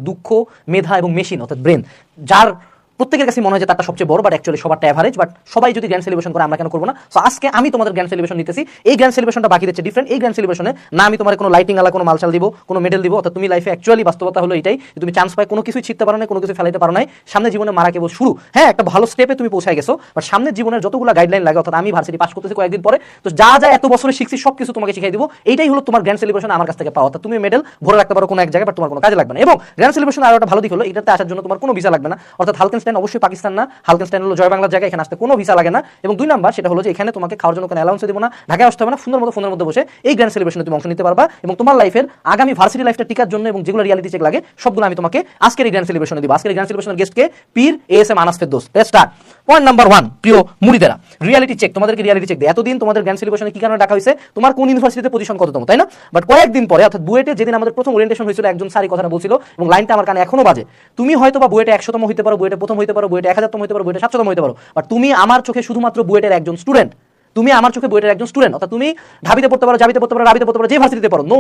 দুঃখ, মেধা এবং মেশিন অর্থাৎ ব্রেন, যার প্রত্যেকের কাছে মনে হয় যে তারটা সবচেয়ে বড়, বাট অ্যাকচুয়ালি সবারটা অ্যাভারেজ। বাট সবাই যদি গ্র্যান্ড সেলিব্রেশন করে, আমরা কেন করবো না? সো আজকে আমি তোমাদের গ্র্যান্ড সেলিব্রেশন নিতেছি। এই গ্র্যান্ড সেলিব্রেশনটা বাকি দিচ্ছে ডিফারেন্ট। এই গ্র্যান্ড সেলিব্রেশনে না আমি তোমার কোনো লাইটিং আলা কোনো মালচাল দিব, কোনো মেডেল দিব, অর্থাৎ তুমি লাইফে অ্যাকচুয়ালি বাস্তবতা হলো এটাই যে তুমি চান্স পাই কোনো কিছুই ছিটতে পারো না, কোনো কিছু ফেলাইতে পারো নাই, সামনে জীবনে মারা কেবল শুরু। হ্যাঁ, একটা ভালো স্টেপে তুমি পৌঁছায় গেছো, বাট সামনের জীবনের যতগুলো গাইডলাইন লাগে, অর্থাৎ আমি ভার্সিটি পাস করতেছি কয়েকদিন পরে, তো যা যা এত বছরে শিখছি সব কিছু তোমাকে শিখাই দিব। এইটাই হলো তোমার গ্র্যান্ড সেলিব্রেশন আমার কাছ থেকে পাওয়া। অর্থাৎ তুমি মেডেল ভরে রাখতে পারো কোনো এক জায়গায়, বাট তোমার কোনো কাজে লাগবে না। এবং গ্র্যান্ড সেলিব্রেশন আরো একটা ভালো দিক হলো এটাতে আসার জন্য তোমার কোনো ভিসা লাগবে না। অর্থাৎ হালকেনস্টাইন অবশ্যই পাকিস্তান না, হালকেনস্টাইন হলো জয় বাংলার জায়গা, এখানে আসতে কোনো ভিসা লাগে না। এবং 2 নাম্বার সেটা হলো যে এখানে তোমাকে খাওয়ার জন্য কোনো অ্যালাউন্স দেবো না, ঢাকায় আসতে হবে না, সুন্দর মতো ফোনের মধ্যে বসে এই গ্র্যান্ড সেলিব্রেশনে তুমি অংশ নিতে পারবা। এবং তোমার লাইফের আগামী ভার্সিটি লাইফটা টিকার জন্য এবং যেগুলো রিয়ালিটি চেক লাগে সবগুলো আমি তোমাকে আজকের এই গ্র্যান্ড সেলিব্রেশনে দিব। আজকের এই গ্র্যান্ড সেলিব্রেশনের গেস্টকে পীর ASM Anas Ferdous. Let's start. Point number 1, প্রিয় মুরিদেরা, রিয়ালিটি চেক। তোমাদেরকে রিয়ালিটি চেক দেয়। এতদিন তোমাদের গ্র্যান্ড সেলিব্রেশনে কি কারণে ডাকা হয়েছে? তোমার কোন ইউনিভার্সিটিতে পজিশন কততম, তাই না? বাট কয়েকদিন পরে, অর্থাৎ বুয়েটে যেদিন আমাদের প্রথম ওরিয়েন্টেশন হয়েছিল, একজন স্যার এই কথাটা বলছিল এবং লাইনটা আমার কানে এখনো বাজে। তুমি হয়তো বা বুয়েটে 100তম হইতে পারো, বুয়েটে প্রথম হইতে পারো, বুয়েটে 1000তম হইতে পারো, বুয়েটে 700তম হইতে পারো, বাট তুমি আমার চোখে শুধুমাত্র বুয়েটের একজন স্টুডেন্ট। তুমি আমার চোখে বুয়েটের একজন স্টুডেন্ট। অর্থাৎ তুমি ঢাবিতে পড়তে পারো, জাবিতে পড়তে পারো, রাবিতে পড়তে পারো, যে ভার্সিটিতে পড়ো, no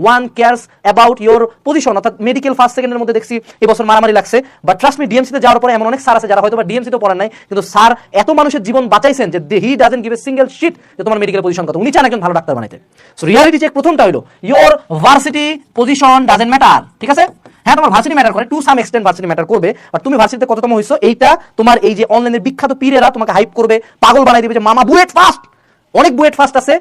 one cares about your position. অর্থাৎ মেডিকেল ফার্স্ট সেকেন্ডের মধ্যে দেখছি এবছর মারামারি লাগছে, বাট ট্রাস্ট মি, ডিএমসিতে যাওয়ার পরে এমন অনেক স্যার আছে যারা হয়তো বা ডিএমসিতে পড়েন নাই, কিন্তু স্যার এত মানুষের জীবন বাঁচাইছেন যে he doesn't give a single shit যে তোমার মেডিকেল পজিশন কত। উনি চান একজন ভালো ডাক্তার বানাইতে। সো রিয়ালিটি চেক প্রথমটা হলো your varsity position doesn't matter. ঠিক আছে? হ্যাঁ, তোমার ভার্সিটি ম্যাটার করে, to some extent varsity matter করবে, বাট তুমি ভার্সিটিতে কততম হইছো এইটা তোমার এই যে অনলাইনের বিখ্যাত পীরেরা তোমাকে হাইপ করবে, পাগল বানাই দিবে যে মামা বুয়েট ফার্স্ট। অনেক বুয়েট ফার্স্ট আছে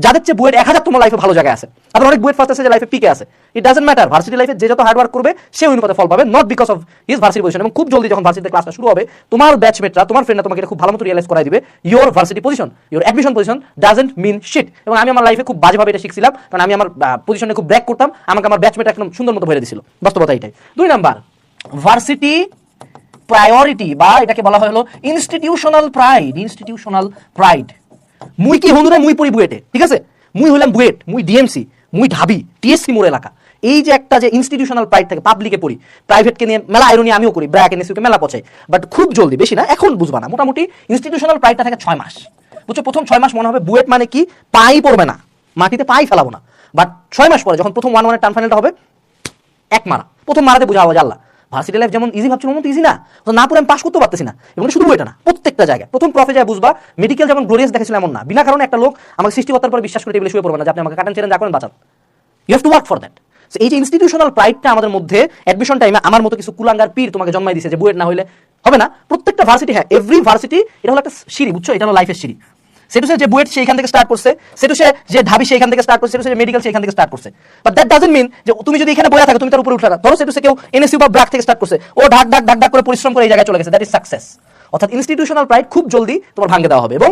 যাদের চেয়ে বুয়েট 1000 তোমার লাইফে ভালো জায়গায় আছে, আবার অনেক বুয়েট ফার্স্ট আছে যে লাইফে পিকে আছে। It doesn't matter. ভার্সিটি লাইফে যে যত হার্ড ওয়ার্ক করবে সে অনুপাতে ফল পাবে, not because of his varsity position. এবং খুব জলদি যখন ভার্সিটিতে ক্লাসটা শুরু হবে, তোমার ব্যাচমেটরা, তোমার ফ্রেন্ডরা তোমাকে এটা খুব ভালো মতো রিয়েলাইজ করাই দিবে, your varsity position, your admission position doesn't mean shit. এবং আমি আমার লাইফে খুব বাজেভাবে এটা শিখছিলাম, কারণ আমি আমার পজিশনে খুব ব্র্যাক করতাম, আমাকে আমার ব্যাচমেট একদম সুন্দর মতো ভরে দিয়েছিল। বাস্তবতা এটাই। 2 নাম্বার, ভার্সিটি প্রায়োরিটি, বা এটাকে বলা হয় হলো ইনস্টিটিউশনাল প্রাইড। Institutional pride. মুই কি হন্দুরে, মুই পড়ি বুয়েটে, ঠিক আছে? মুই হইলাম বুয়েট, মুই ডিএমসি, মুই ঢাবি, টিএসসি মোড় এলাকা। এই যে একটা যে ইনস্টিটিউশনাল প্রাইড থাকে, পাবলিকে পড়ি, প্রাইভেটকে নিয়ে মেলা আইরনি আমিও করি, ব্র্যাক এনএসইউকে মেলা পচাই, বাট খুব জলদি, বেশি না, এখন বুঝবা না, মোটামুটি ইনস্টিটিউশনাল প্রাইডটা থাকে 6 মাস। বুঝছো? প্রথম 6 মাস মনে হবে বুয়েট মানে কি, পাই পড়বে না, মাটিতে পাই ফেলাবো না, বাট 6 মাস পরে যখন প্রথম 1-1 টার্ম ফাইনালটা হবে, এক মারা, প্রথম মারাতে বুঝা হবে আল্লাহ ভার্সিটি লাইফ যেমন ইজি ভাবছিল মতো ইজি না, না পড়ে আমি পাস করতে পারতেছি না। এবং শুধু এটা না, প্রত্যেকটা জায়গায় প্রথম প্রফে যায় বুঝবা, মেডিকেল যেমন গ্লোরিয়াস দেখেছিল এমন না, বিনা কারণে একটা লোক আমাকে সৃষ্টিকর্তার পরে বিশ্বাস করে টেবিলে শুয়ে পড়বে না যে আপনি আমাকে কাটেন ছেড়েন যা করেন বাঁচান। You have to work for that. এই যে ইনস্টিটিউশনাল প্রাইডটা আমাদের মধ্যে অ্যাডমিশন টাইমে আমার মতো কিছু কুলাঙ্গার পীর তোমাকে জন্মাই দিছে যে বুয়েট না হইলে হবে না। প্রত্যেকটা ভার্সিটি, হ্যাঁ এভরি ভার্সিটি এটা হলো একটা সিঁড়ি, বুঝছো? এটা হলো লাইফের সিঁড়ি। সেটুসে যে বুয়েট সেইখান থেকে স্টার্ট করছে, সেটুসে যে ঢাবি সেইখান থেকে স্টার্ট করছে, সেটুসে যে মেডিকেল সেইখান থেকে স্টার্ট করছে, বাট দ্যাট ডাজন্ট মিন যে তুমি যদি এখানে বসে থাকো তুমি তার উপরে উঠে না। ধরো সেটুসে কেউ এনএসইউ বা ব্র্যাক থেকে স্টার্ট করছে, ও ঢাক ঢাক ঢাক ঢাক করে পরিশ্রম করে এই জায়গায় চলে গেছে, দ্যাট ইজ সাকসেস। অর্থাৎ ইনস্টিটিউশনাল প্রাইড খুব জলদি তোমার ভাঙে দেওয়া হবে। এবং